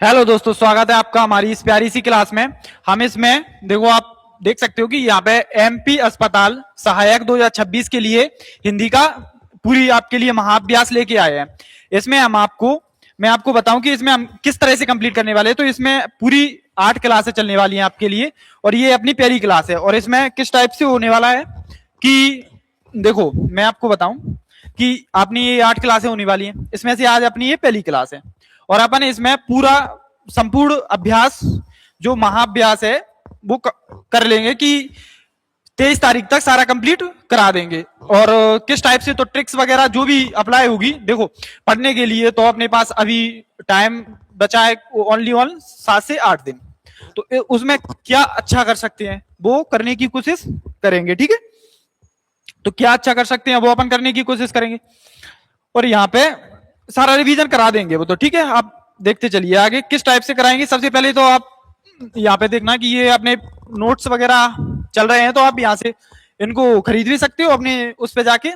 Hello दोस्तों, स्वागत है आपका हमारी इस प्यारी सी क्लास में। हम इसमें देखो, आप देख सकते हो कि यहाँ पे एमपी अस्पताल सहायक 2026 के लिए हिंदी का पूरी आपके लिए महाअभ्यास लेके आए हैं। इसमें मैं आपको बताऊं कि इसमें हम किस तरह से कंप्लीट करने वाले हैं। तो इसमें पूरी 8 क्लासें चलने वाली हैं आपके लिए, और ये अपनी पहली क्लास है। और इसमें किस टाइप से होने वाला है कि देखो, मैं आपको बताऊं कि अपनी ये 8 क्लासें होने वाली हैं। इसमें से आज अपनी ये पहली क्लास है, और अपन इसमें पूरा संपूर्ण अभ्यास जो महाअभ्यास है वो कर लेंगे कि 23 तारीख तक सारा कंप्लीट करा देंगे। और किस टाइप से, तो ट्रिक्स वगैरह जो भी अप्लाई होगी, देखो पढ़ने के लिए तो अपने पास अभी टाइम बचा है ओनली 7 से 8 दिन। तो उसमें क्या अच्छा कर सकते हैं वो करने की कोशिश करेंगे, ठीक है। तो क्या अच्छा कर सकते हैं वो अपन करने की कोशिश करेंगे, और यहाँ पे सारा रिवीजन करा देंगे वो। तो ठीक है, आप देखते चलिए आगे किस टाइप से कराएंगे। सबसे पहले तो आप यहाँ पे देखना कि ये अपने नोट्स वगैरह चल रहे हैं, तो आप यहाँ से इनको खरीद भी सकते हो अपने उस पे जाके।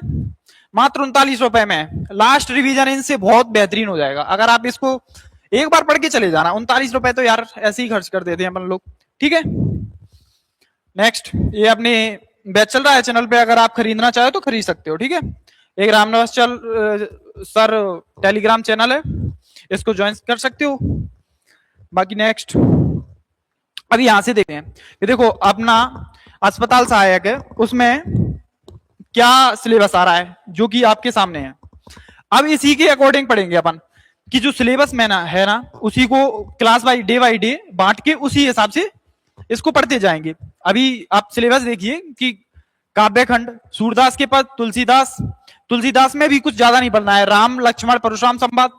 मात्र 39 रुपए में लास्ट रिवीजन इनसे बहुत बेहतरीन हो जाएगा। अगर आप इसको एक बार पढ़ के चले जाना, 39 रुपए तो यार ऐसे ही खर्च कर देते हैं अपन लोग, ठीक है। नेक्स्ट, ये अपने बैच चल रहा है चैनल पे, अगर आप खरीदना चाहो तो खरीद सकते हो, ठीक है। एक रामनिवास सर टेलीग्राम चैनल है, इसको ज्वाइन कर सकते हो। बाकी नेक्स्ट, अभी यहां से देखते हैं कि देखो अपना अस्पताल सहायक है, उसमें क्या सिलेबस आ रहा है जो कि आपके सामने है। अब इसी के अकॉर्डिंग पढ़ेंगे अपन कि जो सिलेबस में ना है ना, उसी को क्लास बाई डे बांट के उसी हिसाब से इसको पढ़ते जाएंगे। अभी आप सिलेबस देखिए कि काव्य खंड, सूरदास के पद, तुलसीदास में भी कुछ ज्यादा नहीं पढ़ना है। राम लक्ष्मण परशुराम संवाद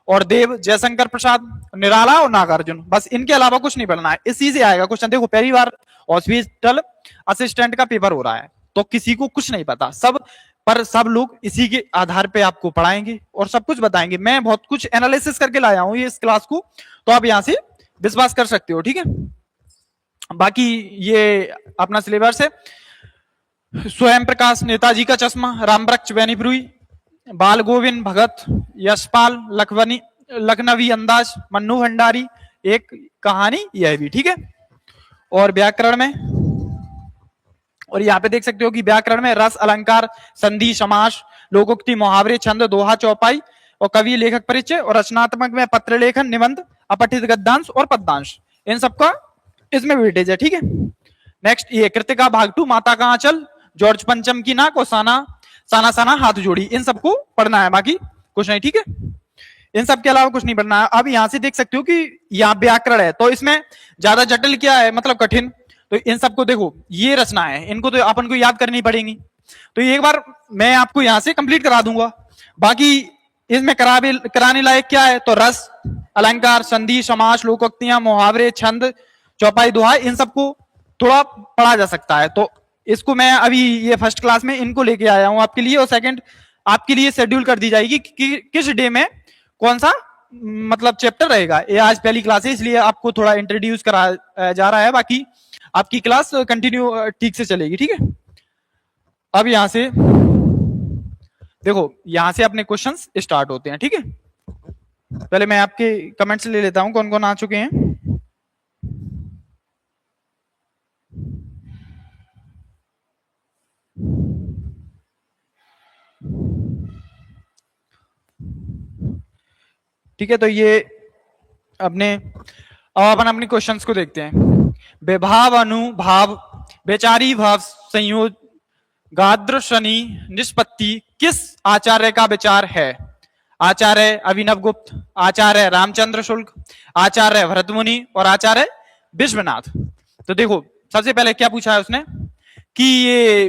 और देव जयशंकर प्रसाद, निराला और नागार्जुन, बस इनके अलावा कुछ नहीं पढ़ना है। इसी से आएगा क्वेश्चन। देखो पहली बार हॉस्पिटल असिस्टेंट का पेपर हो रहा है, तो किसी को कुछ नहीं पता, सब लोग इसी के आधार पे आपको पढ़ाएंगे और सब कुछ बताएंगे। मैं बहुत कुछ एनालिसिस करके लाया हूं ये इस क्लास को, तो आप यहां से विश्वास कर सकते हो, ठीक है। बाकी ये अपना सिलेबस है। स्वयं प्रकाश, नेताजी का चश्मा, रामवृक्ष बैनीप्रुई, बाल गोविंद भगत, यशपाल, लखनवी अंदाज, मन्नू भंडारी, एक कहानी, यह भी ठीक है। और व्याकरण में, और यहाँ पे देख सकते हो कि व्याकरण में रस, अलंकार, संधि, समास, लोकोक्ति, मुहावरे, छंद, दोहा, चौपाई और कवि लेखक परिचय, और रचनात्मक में पत्र लेखन, निबंध, अपठित गद्यांश और पद्यांश, इन सबका इसमें वेटेज है, ठीक है। नेक्स्ट, ये कृतिका भाग 2, माता का आंचल, जॉर्ज पंचम की नाक और साना साना साना हाथ जोड़ी, इन सबको पढ़ना है, बाकी कुछ नहीं, ठीक है। इन सब के अलावा कुछ नहीं पढ़ना है। अब यहां से देख सकते हो कि यहाँ व्याकरण है, तो इसमें ज्यादा जटिल क्या है, मतलब कठिन, तो इन सबको देखो ये रचना है, इनको तो अपन को याद करनी पड़ेगी। तो एक बार मैं आपको यहां से कंप्लीट करा दूंगा। बाकी इसमें कराने लायक क्या है, तो रस, अलंकार, संधि, समास, लोकोक्तियां, मुहावरे, छंद, चौपाई, दोहा, इन सबको थोड़ा पढ़ा जा सकता है। तो इसको मैं अभी ये फर्स्ट क्लास में इनको लेके आया हूं आपके लिए, और सेकंड आपके लिए शेड्यूल कर दी जाएगी कि किस डे में कौन सा मतलब चैप्टर रहेगा। ये आज पहली क्लास है, इसलिए आपको थोड़ा इंट्रोड्यूस करा जा रहा है। बाकी आपकी क्लास कंटिन्यू ठीक से चलेगी, ठीक है। अब यहां से देखो, यहां से अपने क्वेश्चंस स्टार्ट होते हैं, ठीक है। पहले मैं आपके कमेंट्स ले लेता हूं कौन कौन आ चुके हैं। ठीक है, तो ये अपन अपने क्वेश्चंस को देखते हैं। विभाव, अनुभाव, वैचारी भाव, संयोग, गाद्र, शनि, निष्पत्ति किस आचार्य का विचार है? आचार्य अभिनव गुप्त, आचार्य रामचंद्र शुक्ल, आचार्य भरत मुनि और आचार्य विश्वनाथ। तो देखो सबसे पहले क्या पूछा है उसने कि ये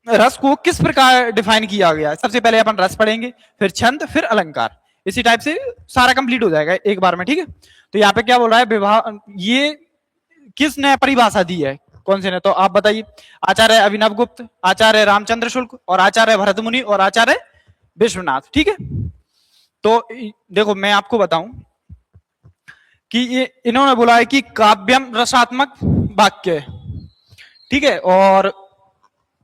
रस को किस प्रकार डिफाइन किया गया है। सबसे पहले अपन रस पढ़ेंगे, फिर छंद, फिर अलंकार, इसी टाइप से सारा कंप्लीट हो जाएगा एक बार में, ठीक है। तो यहाँ पे क्या बोल रहा है, विभाव, ये किसने परिभाषा दी है, कौन से ने, तो आप बताइए। आचार्य अभिनव गुप्त, आचार्य रामचंद्र शुक्ल और आचार्य भरत मुनि और आचार्य विश्वनाथ, ठीक है। तो देखो मैं आपको बताऊं कि ये इन्होंने बोला है कि काव्यम रसात्मक वाक्य, ठीक है। और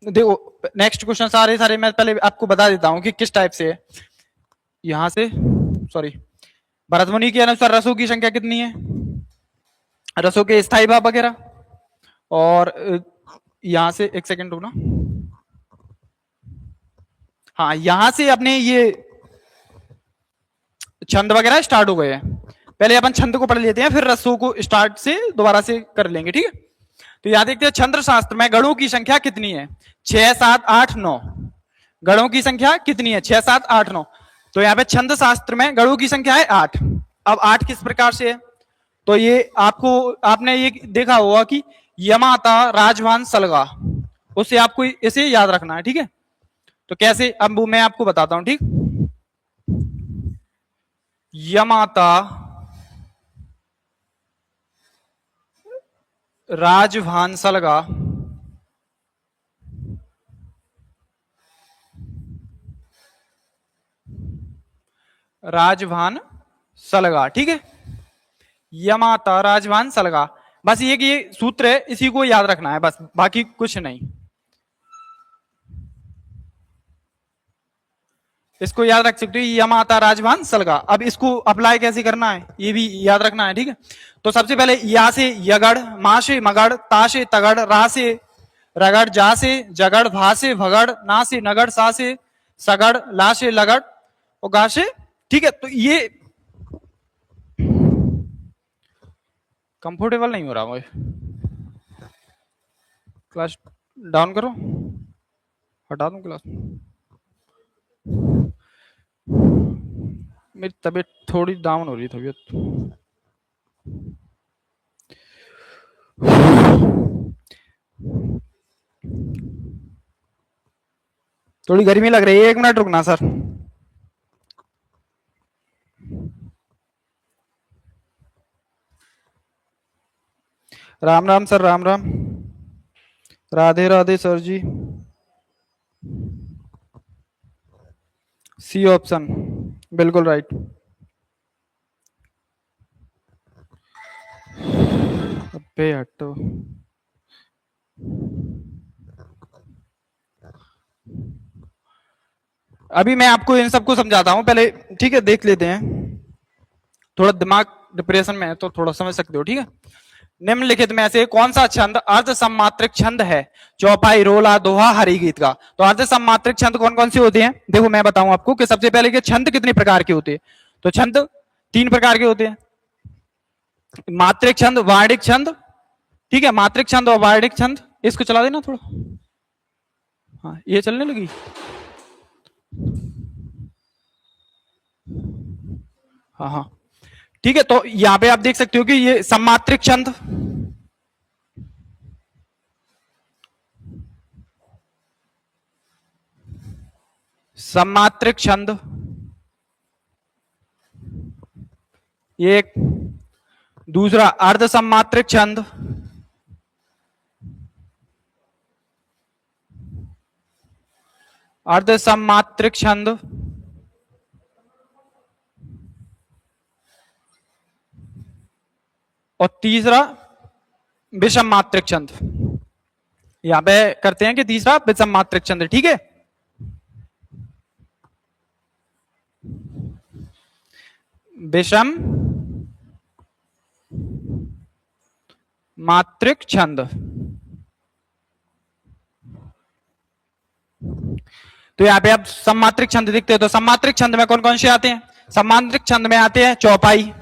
देखो नेक्स्ट क्वेश्चन सारे मैं पहले आपको बता देता हूं कि किस टाइप से है। यहां से सॉरी, भरत मुनि के अनुसार रसों की संख्या कितनी है, रसों के स्थायी भाव वगैरह। और यहां से एक सेकंड रुकना, हाँ यहां से अपने ये छंद वगैरह स्टार्ट हो गए हैं। पहले अपन छंद को पढ़ लेते हैं, फिर रसों को स्टार्ट से दोबारा से कर लेंगे, ठीक है। तो यहां देखते हैं छंद शास्त्र में गणों की संख्या कितनी है, 6 7 8 9। गणों की संख्या कितनी है, 6 7 8 9। तो यहाँ पे छंद शास्त्र में गणों की संख्या है 8। अब 8 किस प्रकार से है, तो ये आपको, आपने ये देखा होगा कि यमाता राजवान सलगा, उससे आपको इसे याद रखना है, ठीक है। तो कैसे, अब वो मैं आपको बताता हूं, ठीक। यमाता राजभान सलगा, राजभान सलगा, ठीक है। यमाता राजभान सलगा, बस ये सूत्र है, इसी को याद रखना है बस, बाकी कुछ नहीं। इसको याद रख सकते हो, यमाता राजभान सलगा। अब इसको अप्लाई कैसे करना है ये भी याद रखना है, ठीक है। तो सबसे पहले या से यगड़, मा से मगड़, ता से तगड़, रा से रगड़, जा से जगड़, भा से भगड़, ना से नगड़, सा से सगड़, ला से लगड़ और गा से, ठीक है। तो ये कंफर्टेबल नहीं हो रहा मुझे, क्लास डाउन करो, हटा दूं क्लास। मेरी तबीयत थोड़ी डाउन हो रही है, तबीयत थोड़ी गर्मी लग रही है, 1 मिनट रुकना sir. Ram Ram sir, Ram Ram, Radhe Radhe sir ji. C option बिल्कुल राइट। अबे हटो, अभी मैं आपको इन सबको समझाता हूं पहले, ठीक है। देख लेते हैं, थोड़ा दिमाग डिप्रेशन में है तो थोड़ा समझ सकते हो, ठीक है। निम्नलिखित में से कौन सा छंद अर्ध सम्मात्रिक छंद है, चौपाई, रोला, दोहा, हरि गीत का। तो अर्ध सम्मात्रिक छंद कौन कौन से होते हैं, देखो मैं बताऊं आपको कि सबसे पहले के छंद कितने प्रकार के होते हैं। तो छंद 3 प्रकार के होते हैं, मात्रिक छंद, वार्णिक छंद, ठीक है। मात्रिक छंद और वार्णिक छंद, इसको चला देना थोड़ा, हाँ ये चलने लगी, हाँ हाँ ठीक है। तो यहां पे आप देख सकते हो कि ये सम्मात्रिक छंद, सम्मात्रिक छंद एक, दूसरा अर्ध सम्मात्रिक छंद, अर्ध सम्मात्रिक छंद, और तीसरा विषम मात्रिक छंद। यहां पे करते हैं कि तीसरा विषम मात्रिक छंद, ठीक है। विषम मात्रिक छंद। तो यहां पे आप सम्मात्रिक छंद देखते हो, तो सम्मात्रिक छंद में कौन कौन से आते हैं, सम्मात्रिक छंद में आते हैं चौपाई,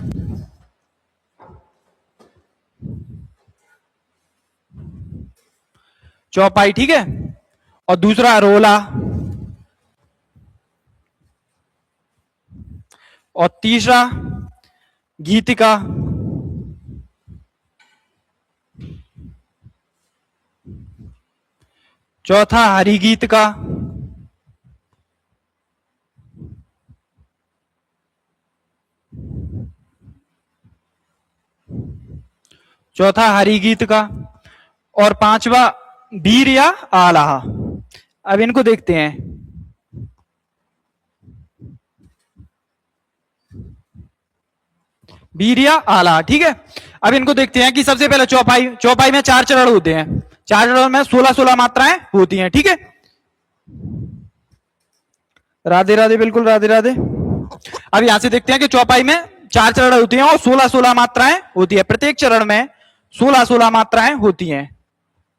चौपाई, ठीक है। और दूसरा रोला, और तीसरा गीतिका, चौथा हरि गीत का, चौथा हरि गीत का, और पांचवा वीर या आलाहा। अब इनको देखते हैं, वीर या आला, ठीक है। अब इनको देखते हैं कि सबसे पहले चौपाई, चौपाई में 4 चरण होते हैं, 4 चरणों में 16-16 मात्राएं होती हैं, ठीक है। राधे राधे, बिल्कुल राधे राधे। अब यहां से देखते हैं कि चौपाई में 4 चरण होते हैं और 16-16 मात्राएं होती है। प्रत्येक चरण में 16-16 मात्राएं होती हैं।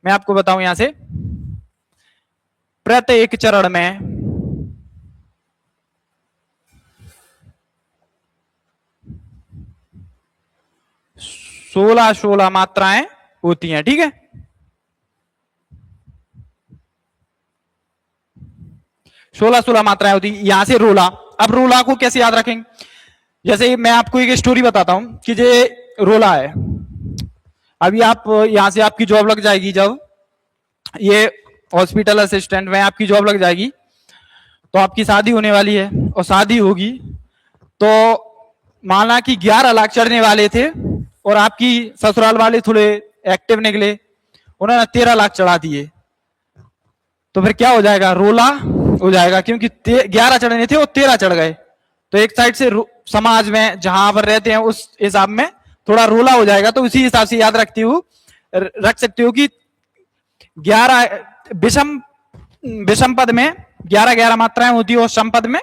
मैं आपको बताऊं यहां से, प्रत्येक चरण में 16-16 मात्राएं होती हैं। ठीक है, 16-16 मात्राएं होती है। यहां से रोला, अब रोला को कैसे याद रखेंगे? जैसे मैं आपको एक स्टोरी बताता हूं कि ये रोला है। अभी आप यहां से आपकी जॉब लग जाएगी, जब ये हॉस्पिटल असिस्टेंट में आपकी जॉब लग जाएगी तो आपकी शादी होने वाली है, और शादी होगी तो माना कि 11 लाख चढ़ने वाले थे और आपकी ससुराल वाले थोड़े एक्टिव निकले, उन्होंने 13 लाख चढ़ा दिए, तो फिर क्या हो जाएगा? रोला हो जाएगा, क्योंकि 11 चढ़ने थे और 13 चढ़ गए। तो एक साइड से समाज में जहां पर रहते हैं उस हिसाब में थोड़ा रोला हो जाएगा। तो उसी हिसाब से याद रख सकते हो कि 11 विषम पद में 11-11 मात्राएं होती है और सम पद में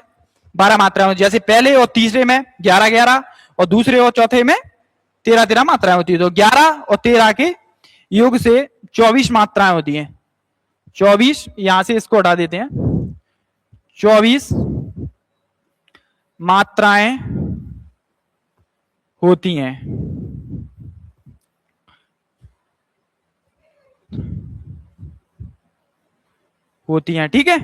12 मात्राएं होती है। जैसे पहले और तीसरे में 11-11 और दूसरे और चौथे में 13-13 मात्राएं होती है। तो 11 और 13 के योग से 24 मात्राएं होती हैं। 24, यहां से इसको हटा देते हैं, 24 मात्राएं होती हैं। ठीक है,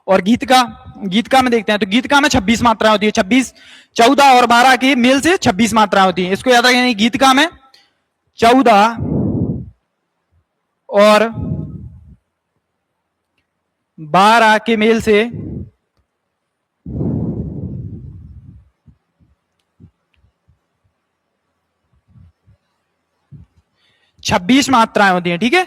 और गीतका में देखते हैं तो गीतका में 26 मात्राएं होती है। 26, 14 और 12 के मेल से 26 मात्राएं होती हैं। इसको याद रखें, गीतका में 14 और 12 के मेल से 26 मात्राएं होती हैं। ठीक है,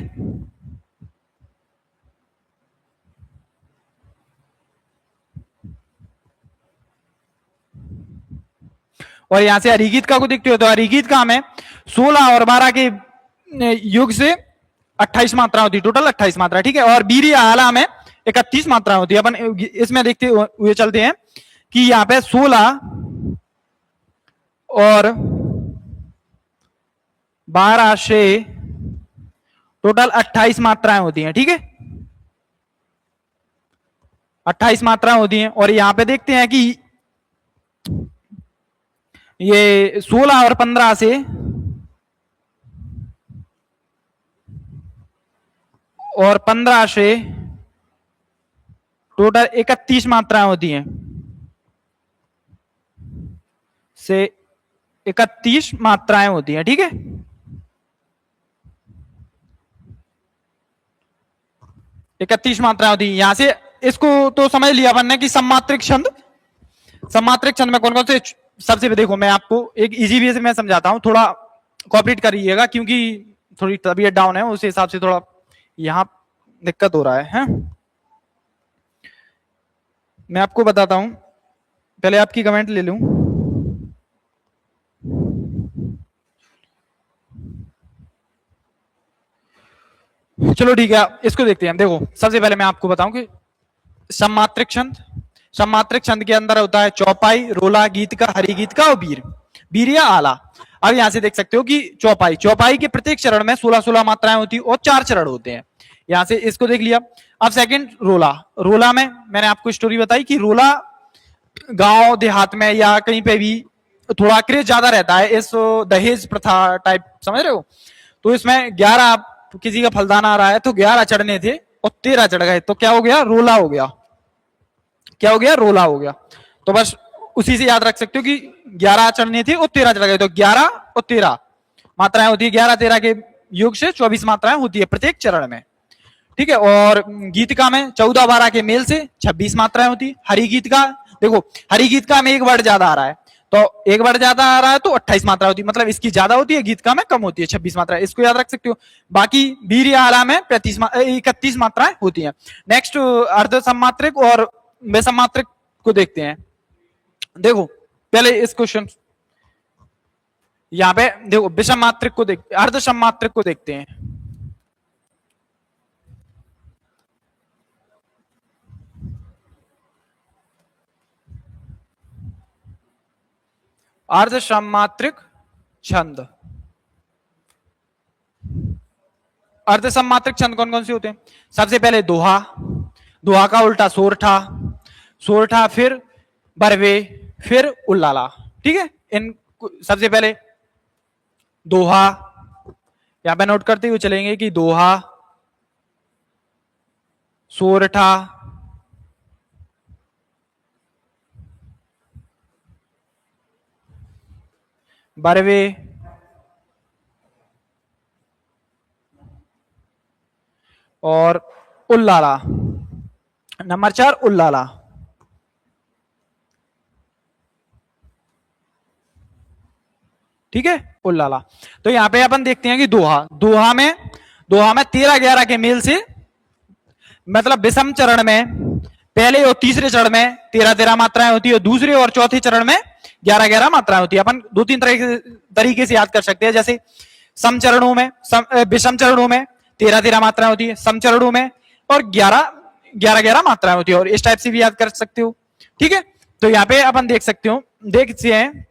और यहां से हरिगीतका को देखते हो तो हरिगीतका में 16 और 12 के योग से 28 मात्रा होती है, टोटल 28 मात्रा। ठीक है, और बीरी आला में 31 मात्रा होती है। अपन इसमें देखते हुए चलते हैं कि यहां पे 16 और 12 से टोटल 28 मात्राएं होती हैं। ठीक है, 28 मात्राएं होती हैं। और यहां पे देखते हैं कि ये 16 और 15 से और 15 से टोटल 31 मात्राएं होती हैं, से 31 मात्राएं होती हैं। ठीक है, इकतीस मात्राएं होती है। यहां से इसको तो समझ लिया अपन ने कि सम्मात्रिक छंद में कौन कौन से सबसे, देखो मैं आपको एक इजी वे से मैं समझाता हूं, थोड़ा कॉपरेट करिएगा क्योंकि थोड़ी तबीयत डाउन है, उस हिसाब से थोड़ा यहां दिक्कत हो रहा है? मैं आपको बताता हूं, पहले आपकी कमेंट ले लूं। चलो ठीक है, इसको देखते हैं। देखो सबसे पहले मैं आपको बताऊं कि सम्मात्रिक छंद के अंदर होता है चौपाई, रोला, गीत का, हरि गीत का और वीर या आला। अब यहां से देख सकते हो कि चौपाई के प्रत्येक चरण में 16-16 मात्राएं होती है और 4 चरण होते हैं। यहां से इसको देख लिया। अब सेकंड रोला में मैंने आपको स्टोरी बताई कि रोला गांव देहात में या कहीं पे भी थोड़ा क्रेज ज्यादा रहता है, इस दहेज प्रथा टाइप, समझ रहे हो? तो इसमें 11 किसी का फलदान आ रहा है तो 11 चढ़ने थे और 13 चढ़ गए, तो क्या हो गया? रोला हो गया। क्या हो गया? रोला हो गया। तो बस उसी से याद रख सकते हो कि 11 चढ़ने थे और 13 चढ़ गए, तो 11 और 13 मात्राएं होती है। 11-13 के योग से 24 मात्राएं होती है प्रत्येक चरण में। ठीक है, और गीतका में 14-12 के मेल से 26 मात्राएं होती है। हरि गीत का देखो, हरि गीत का में एक वर्ड ज्यादा आ रहा है, तो एक वर्ड ज्यादा आ रहा है तो 28 मात्रा होती है, मतलब इसकी ज्यादा होती है, गीत का में कम होती है, 26 मात्रा। इसको याद रख सकते हो। बाकी वीर आला में 31 मात्राएं होती है। नेक्स्ट अर्ध सम्मात्रिक और बेसम्मात्रिक को देखते हैं। देखो पहले इस क्वेश्चन यहां पे देखो, विषम मात्रिक को देखते, अर्ध सम्मात्रिक को देखते हैं। अर्ध सम्मात्रिक छंद। अर्ध सम्मात्रिक छंद कौन कौन से होते हैं? सबसे पहले दोहा, दोहा का उल्टा सोरठा, सोरठा फिर बरवे, फिर उल्लाला। ठीक है, इन सबसे पहले दोहा, यहां पे नोट करते हुए चलेंगे कि दोहा, सोरठा, बरवे, और उल्लाला। नंबर 4 उल्लाला। ठीक है, उल्लाला। तो यहां पे अपन देखते हैं कि दोहा, दोहा में 13-11 के मेल से, मतलब विषम चरण में पहले और तीसरे चरण में 13-13 मात्राएं होती है, दूसरे और चौथे चरण में 11-11 मात्राएं होती है। अपन 2-3 तरीके से याद कर सकते हैं, जैसे सम चरणों में, विषम चरणों में 13-13 मात्राएं होती है, सम चरणों में और 11-11 मात्राएं होती है, और इस टाइप से भी याद कर सकते हो। ठीक है, तो यहाँ पे अपन देख सकते हैं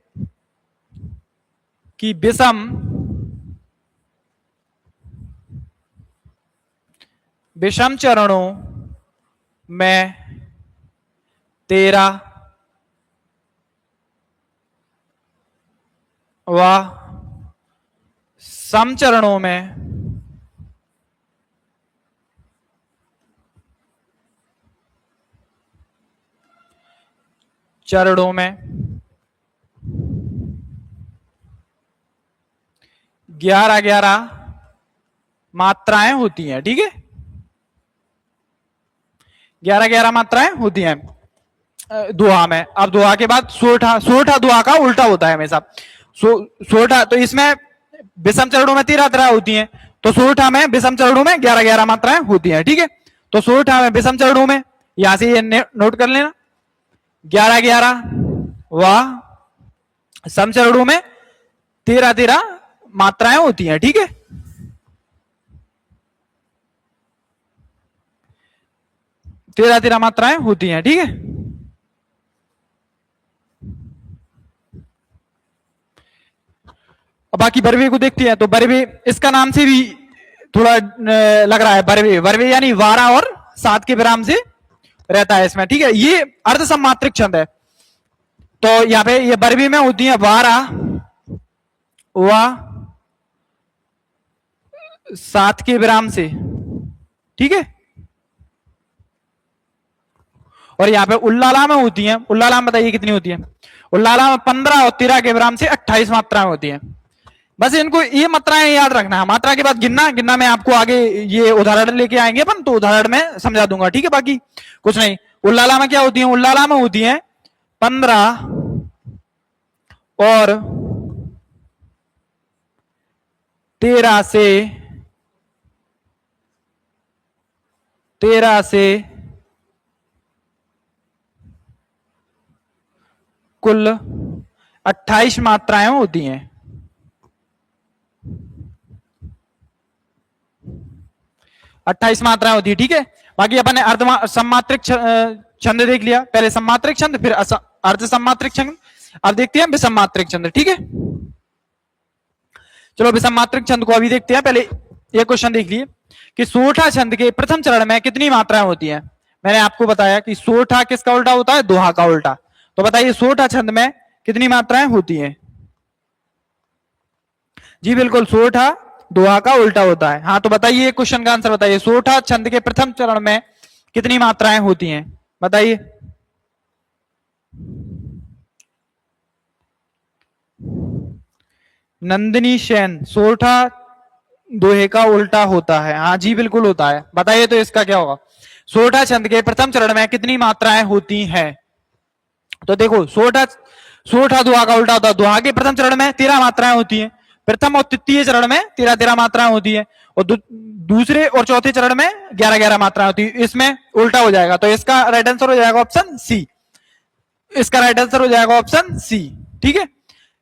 कि विषम चरणों में 13 व सम चरणों में 11-11 मात्राएं होती हैं। ठीक है, 11-11 मात्राएं होती हैं दोहा में। अब दोहा के बाद सोरठा, सोरठा दोहा का उल्टा होता है हमेशा। सोरठा, तो इसमें विषम चरणों में 13-13 होती हैं, तो सोरठा में विषम चरणों में 11-11 मात्राएं होती हैं। ठीक है, तो सोरठा में विषम चरणों में, यहां से ये नोट कर लेना, 11-11 व सम चरणों में 13-13 मात्राएं होती हैं। ठीक है, तेरह मात्राएं होती हैं। ठीक है, अब बाकी बरवे को देखते हैं। तो बरवे, इसका नाम से भी थोड़ा लग रहा है, बरवे, बरवे यानी 12 और 7 के विराम से रहता है इसमें। ठीक है, ये अर्ध सम्मात्रिक छंद है। तो यहाँ पे ये बरवे में होती है 12 व 7 के विराम से। ठीक है, और यहाँ पे उल्लाला में होती है, उल्लाला में बताइए कितनी होती है? उल्लाला में 15 और 13 के विराम से 28 मात्राएं होती हैं। बस इनको ये मात्राएं याद रखना है, मात्रा के बाद गिनना मैं आपको आगे ये उदाहरण लेके आएंगे अपन, तो उदाहरण में समझा दूंगा। ठीक है, बाकी कुछ नहीं। उल्लाला में क्या होती है? उल्लाला में होती है 15 और 13 से कुल 28 मात्राएं होती हैं। 28 मात्राएं होती है। ठीक है, बाकी अपन ने अर्ध सम्मात्रिक छंद देख लिया, पहले सम्मात्रिक छंद, फिर अर्ध सम्मात्रिक छंद। अब देखते हैं विसम्मात्रिक छंद। ठीक है, चलो विसम्मात्रिक छंद को अभी देखते हैं। पहले ये क्वेश्चन देख लिए कि सोरठा छंद के प्रथम चरण में कितनी मात्राएं होती हैं। मैंने आपको बताया कि सोरठा किसका उल्टा होता है? दोहा का उल्टा। तो बताइए सोरठा छंद में कितनी मात्राएं होती हैं? जी बिल्कुल, सोरठा दोहा का उल्टा होता है। हाँ, तो बताइए क्वेश्चन का आंसर बताइए, सोरठा छंद के प्रथम चरण में कितनी मात्राएं होती हैं? बताइए। नंदिनी सेन, सोरठा दोहे का उल्टा होता है। हाँ जी बिल्कुल होता है। बताइए तो इसका क्या होगा? सोरठा छंद के प्रथम चरण में कितनी मात्राएं होती हैं? तो देखो, सोरठा दोहा का उल्टा होता है। दोहा के प्रथम चरण में 13 मात्राएं होती हैं, प्रथम और तृतीय चरण में 13-13 मात्राएं होती है, और दूसरे और चौथे चरण में 11-11 मात्राएं होती है। इसमें उल्टा हो जाएगा, तो इसका राइट आंसर हो जाएगा ऑप्शन सी। इसका राइट आंसर हो जाएगा ऑप्शन सी। ठीक है,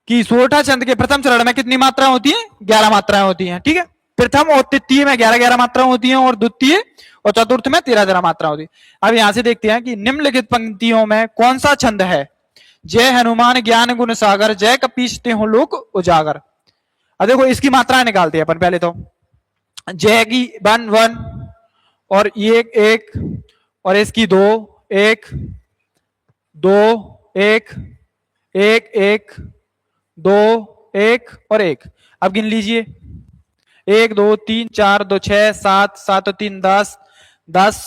कि सोरठा छंद के प्रथम चरण में कितनी मात्राएं होती है? 11 मात्राएं होती हैं। ठीक है, प्रथम और तृतीय में 11-11 मात्राएं होती हैं, और द्वितीय और चतुर्थ में 13-13 मात्रा होती है। अब यहां से देखते हैं कि निम्नलिखित पंक्तियों में कौन सा छंद है जय हनुमान ज्ञान गुण सागर, जय कपीस तिहुँ लोक उजागर। अब देखो इसकी मात्रा निकालते हैं अपन पहले तो। जय की 1 1 और ये 1 और इसकी 2 1 2 1 1 1 2 1 और 1। अब गिन लीजिए 1 2 3 4 2 6 7 7 और 3 10 10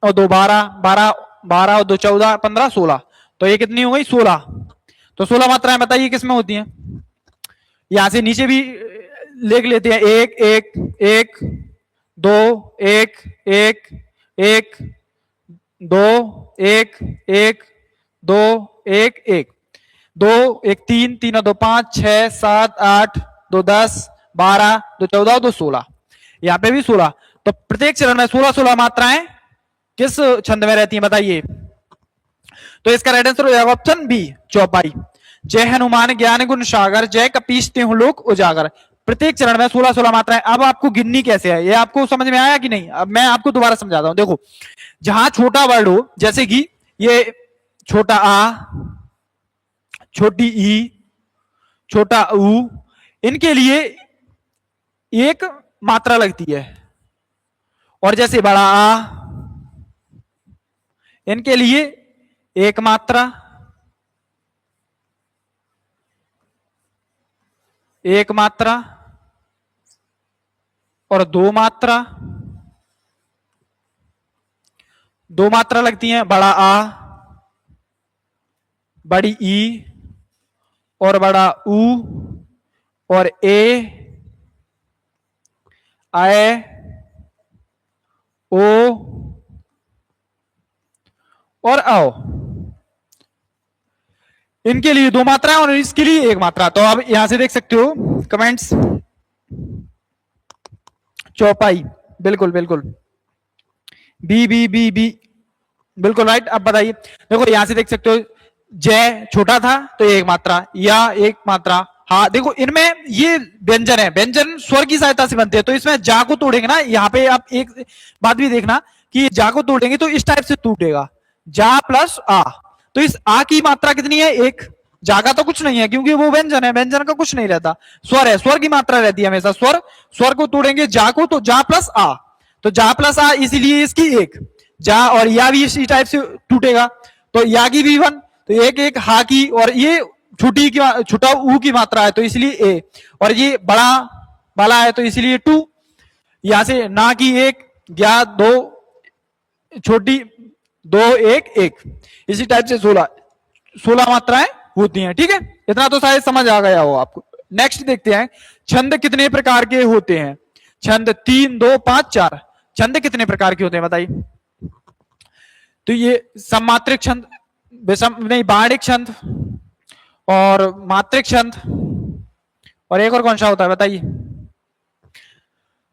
और 2 12 12 12 और 2 14 15 16। तो ये कितनी हो गई 16। तो 16 मात्राएं बताइए किसमें होती हैं। यहां से नीचे भी लिख लेते हैं 1 1 1 2 1 1 1 2 1 1 2 1 1 2 1 3 3 और 2 5 6 7 8 2 10 12 2 14 और 2 16। यहां पे भी 16। तो प्रत्येक चरण में 16 16 मात्राएं किस छंद में रहती हैं बताइए। तो इसका राइट आंसर हो जाएगा ऑप्शन बी चौपाई। जय हनुमान ज्ञान गुण सागर, जय कपीस तिहुँ लोक उजागर। प्रत्येक चरण में 16 16 मात्राएं। अब आपको गिननी कैसे है ये आपको समझ में आया कि नहीं। अब मैं आपको दोबारा समझाता हूं। देखो जहां छोटा वर्ड हो जैसे कि ये छोटा आ, छोटी ई, छोटा ऊ, इनके लिए एक मात्रा लगती है। और जैसे बड़ा आ, इनके लिए एक मात्रा, एक मात्रा और दो मात्रा, दो मात्रा लगती हैं। बड़ा आ, बड़ी ई और बड़ा ऊ और ए, आए, ओ और आओ। इनके लिए दो मात्रा है और इसके लिए एक मात्रा। तो आप यहां से देख सकते हो कमेंट्स। चौपाई बिल्कुल बिल्कुल बी बी बी बी बिल्कुल राइट। अब बताइए देखो यहां से देख सकते हो जय छोटा था तो एक मात्रा, या एक मात्रा। हाँ देखो इनमें ये व्यंजन है, व्यंजन स्वर की सहायता से बनते हैं। तो इसमें जा को तोड़ेंगे ना, यहाँ पे आप एक बात भी देखना कि जा को तोड़ेंगे तो इस टाइप से टूटेगा, जा प्लस आ। तो इस आ की मात्रा कितनी है एक, जागा तो कुछ नहीं है क्योंकि वो व्यंजन है, व्यंजन का कुछ नहीं रहता। स्वर है, स्वर की मात्रा रहती है हमेशा। स्वर, स्वर को तोड़ेंगे जा को तो जा प्लस आ, तो जा प्लस आ इसीलिए इसकी एक। जा और या भी इसी टाइप से टूटेगा तो या की भी 1, तो एक एक हा की, और ये छोटी की छोटा ऊ की मात्रा है तो इसलिए ए, और ये बड़ा वाला है तो इसलिए 2। यहां से ना की एक, या दो, छोटी 2 1 1, इसी टाइप से 16 16 मात्राएं होती हैं। ठीक है, इतना तो शायद समझ आ गया हो आपको। नेक्स्ट देखते हैं छंद कितने प्रकार के होते हैं। छंद 3 2 5 4। छंद कितने प्रकार के होते हैं बताइए। तो ये सम्मात्रिक छंद, नहीं बाणिक छंद और मात्रिक छंद, और एक और कौन सा होता है बताइए।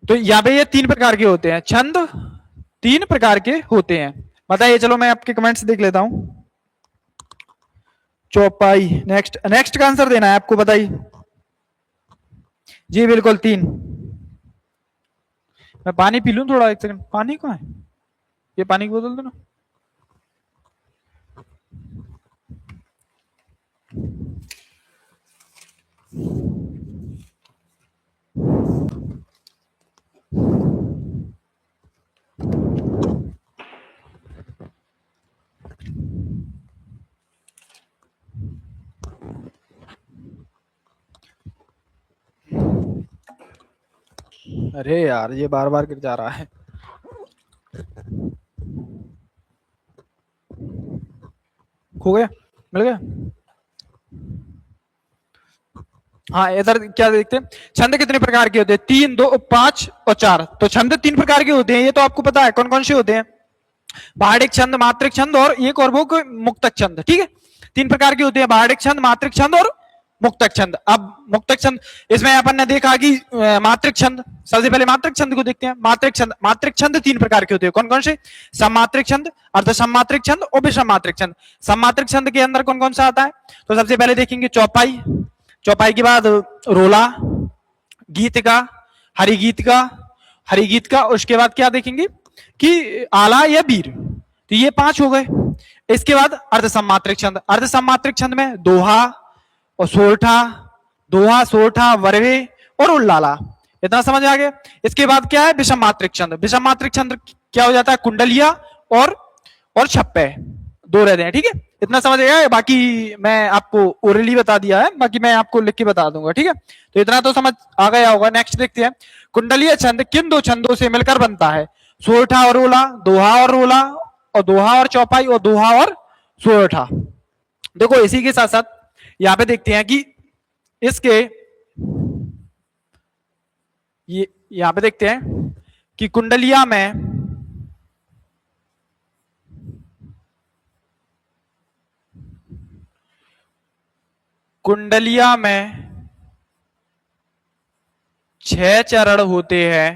तो यहां पे ये 3 प्रकार के होते हैं। छंद 3 प्रकार के होते हैं बताइए। चलो मैं आपके कमेंट्स देख लेता हूं। चौपाई नेक्स्ट, नेक्स्ट का आंसर देना है आपको बताइए। जी बिल्कुल 3। मैं पानी पी लूं थोड़ा, एक सेकंड। पानी कहाँ है, ये पानी की बोतल दो ना। अरे यार ये बार बार गिर जा रहा है। खो गया, मिल गया। हाँ इधर क्या देखते हैं, छंद कितने प्रकार के होते हैं। 3 2 5 और 4। तो छंद 3 प्रकार के होते हैं, ये तो आपको पता है कौन कौन से होते हैं। बाणिक छंद, मात्रिक छंद और एक और वो मुक्तक छंद। ठीक है, 3 प्रकार के होते हैं, बाणिक छंद, मात्रिक छंद और मुक्तक छंद। अब मुक्तक छंद, इसमें अपन ने देखा कि मात्रिक छंद, सबसे पहले मात्रिक छंद को देखते हैं। मात्रिक छंद, मात्रिक छंद 3 प्रकार के होते हैं। कौन कौन से, सम्मात्रिक छंद, अर्ध सम्मात्रिक छंद और विषम मात्रिक छंद। सम्मात्रिक छंद के अंदर कौन कौन सा आता है, तो सबसे पहले देखेंगे चौपाई, चौपाई के बाद रोला, गीत का, हरि गीत का, हरि गीत का, उसके बाद क्या देखेंगे कि आला या बीर। तो ये 5 हो गए। इसके बाद अर्ध सम्मात्रिक छंद। अर्ध सम्मात्रिक छंद में दोहा और सोरठा, दोहा, सोरठा, वर्वे और उल्लाला। इतना समझ आ गया। इसके बाद क्या है? विषम मात्रिक छंद। विषम मात्रिक छंद क्या हो जाता है? कुंडलिया और छप्पे, दो रहते हैं। ठीक है, इतना समझ गया। बाकी मैं आपको ओरली बता दिया है, बाकी मैं आपको लिख के बता दूंगा। ठीक है, तो इतना तो समझ आ गया होगा। नेक्स्ट देखते हैं, कुंडलीय छंद किन दो छंदों से मिलकर बनता है? सोरठा और रोला, दोहा और रोला, और दोहा और चौपाई, और दोहा और सोरठा। देखो इसी के साथ साथ यहां पे देखते हैं कि इसके ये यहां पे देखते हैं कि कुंडलिया में कुंडलिया में 6 चरण होते हैं।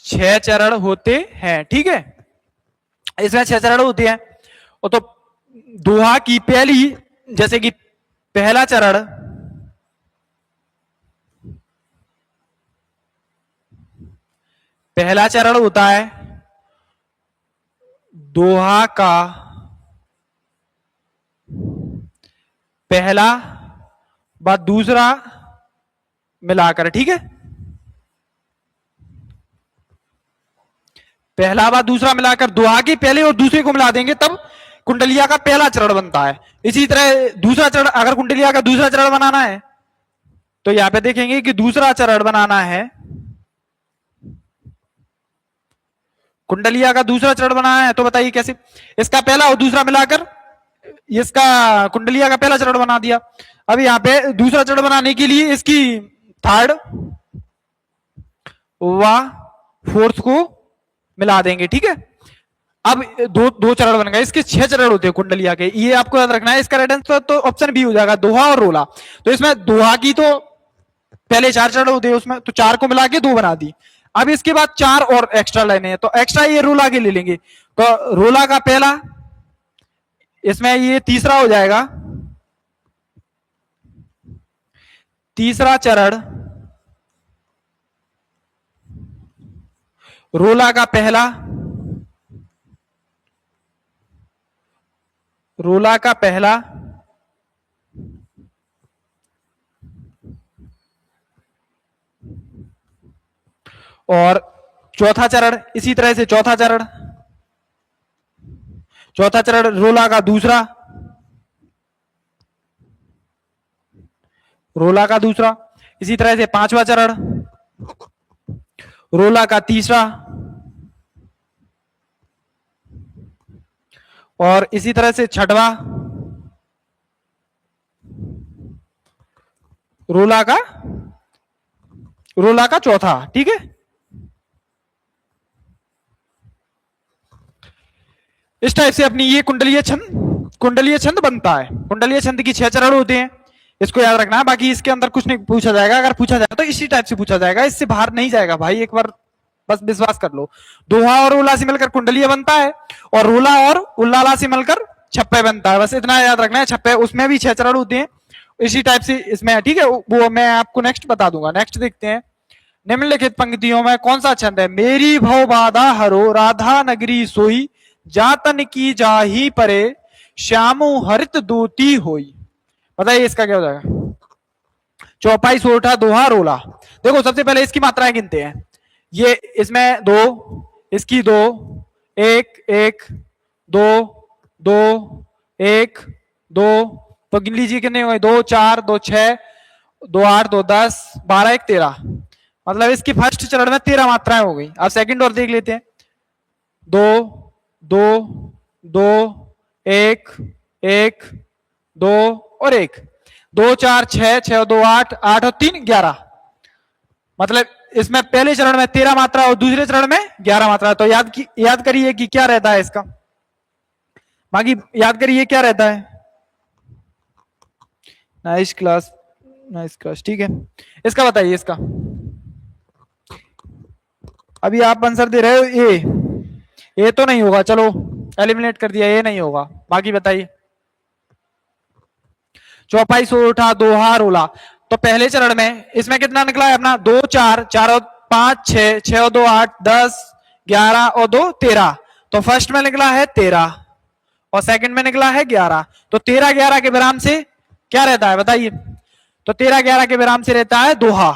6 चरण होते हैं। ठीक है, इसमें 6 चरण होते हैं। और तो दोहा की पहली, जैसे कि पहला चरण होता है दोहा का पहला व दूसरा मिलाकर। ठीक है, पहला व दूसरा मिलाकर दोहा के पहले और दूसरे को मिला देंगे, तब कुंडलिया का पहला चरण बनता है। इसी तरह दूसरा चरण, अगर कुंडलिया का दूसरा चरण बनाना है तो यहां पे देखेंगे कि दूसरा चरण बनाना है, कुंडलिया का दूसरा चरण बनाना है। तो बताइए कैसे? इसका पहला और दूसरा मिलाकर इसका कुंडलिया का पहला चरण बना दिया। अब यहां पे दूसरा चरण बनाने के लिए इसकी थर्ड व फोर्थ को मिला देंगे। ठीक है, अब दो चरण बन गए। इसके 6 चरण होते हैं कुंडलिया के, ये आपको याद रखना है। इसका राइट आंसर तो ऑप्शन बी हो जाएगा, दोहा और रोला। तो इसमें दोहा की तो पहले 4 चरण होते हैं, उसमें तो 4 को मिला के 2 बना दी। अब इसके बाद 4 और एक्स्ट्रा लेने हैं, तो एक्स्ट्रा ये रोला के ले लेंगे। तो रोला का पहला, इसमें ये तीसरा हो जाएगा, तीसरा चरण रोला का पहला, रोला का पहला और चौथा चरण इसी तरह से चौथा चरण रोला का दूसरा, रोला का दूसरा। इसी तरह से पांचवा चरण रोला का तीसरा, और इसी तरह से छठवा रोला का चौथा। ठीक है, इस टाइप से अपनी ये कुंडलीय छंद बनता है। कुंडलीय छंद की 6 चरण होते हैं, इसको याद रखना है। बाकी इसके अंदर कुछ नहीं पूछा जाएगा, अगर पूछा जाए तो इसी टाइप से पूछा जाएगा, इससे बाहर नहीं जाएगा भाई, एक बार बस विश्वास कर लो। दोहा और रोला से मिलकर कुंडलीय बनता है, और रोला और उल्लाला से मिलकर छप्पे बनता है। बस इतना याद रखना है। छप्पे, उसमें भी 6 चरण होते हैं, इसी टाइप से इसमें। ठीक है, वो मैं आपको नेक्स्ट बता दूंगा। नेक्स्ट देखते हैं, निम्नलिखित पंक्तियों में कौन सा छंद है? मेरी भव बाधा हरो, राधा नगरी सोई, जातन की जाही परे, श्यामु हरित दूती होई। बताइए इसका क्या हो जाएगा? चौपाई, सोरठा, दोहा, रोला। देखो सबसे पहले इसकी मात्राएं गिनते हैं। ये इसमें 2, इसकी 2, 1 1 2 2 1 2, तो गिन लीजिए कितने हुए? 2 4 2 6 2 8 2 10 12 1 13। मतलब इसकी फर्स्ट चरण में 13 मात्राएं हो गई। अब सेकंड और देख लेते हैं। 2 2 2 1 1 2 और 1, 2 4 6 6 2 8 8 और 3 11। मतलब इसमें पहले चरण में 13 मात्रा और दूसरे चरण में 11 मात्रा। तो याद करिए कि क्या रहता है इसका। बाकी याद करिए क्या रहता है। Nice class, nice class. ठीक है, इसका बताइए। इसका अभी आप आंसर दे रहे हो ए तो नहीं होगा, चलो एलिमिनेट कर दिया, ये नहीं होगा। बाकी बताइए। चौपाई, सोरठा, दोहा, रोला। तो पहले चरण में इसमें कितना निकला है अपना? 2 4 4 और 5 6 6 और 2 8 10 11 और 2 13। तो फर्स्ट में निकला है 13 और सेकंड में निकला है 11। तो 13 11 के विराम से क्या रहता है बताइए? तो 13 11 के विराम से रहता है दोहा।